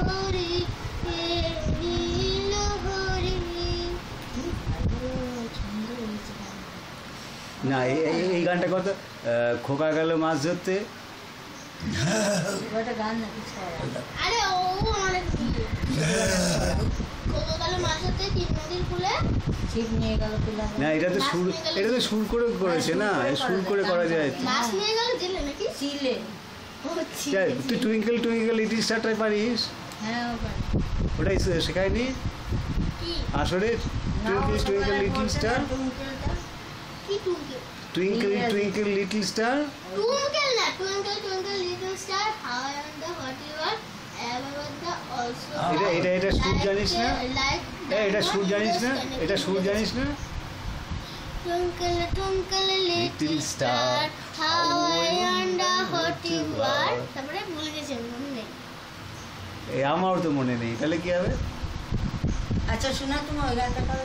লহরী লহরী। না এই গানটা কত খোকা গেল মাছ ধরতে। আরে ও অনেক খোকা গেল মাছ ধরতে তিন নদীর কূলে ছিপ নিয়ে গেল তুলা। না এটা তো সুর করে করেছে না, সুর করে করা যায়। মাছ নিয়ে গেল জেলে নাকি চিলে। তুই টুইঙ্কেল টুইঙ্কেল লিটল স্টারটাই পারিস? হ্যাঁ ওটাই শেখায়নি আসলে? টুইঙ্কেল টুইঙ্কেল লিটল স্টার, কি twinkle twinkle twinkle little star, twinkle না twinkle twinkle little star how on the hot you are ever the also. এটা সুর জানিস না? এটা সুর জানিস না? এটা সুর জানিস না? Twinkle twinkle little star how I wonder what you are। তারপরে ভুলে গেছি, মনে নেই। আমারও তো মনে নেই, তাহলে কি হবে? আচ্ছা শোনা তুমি ওই গানটা করো।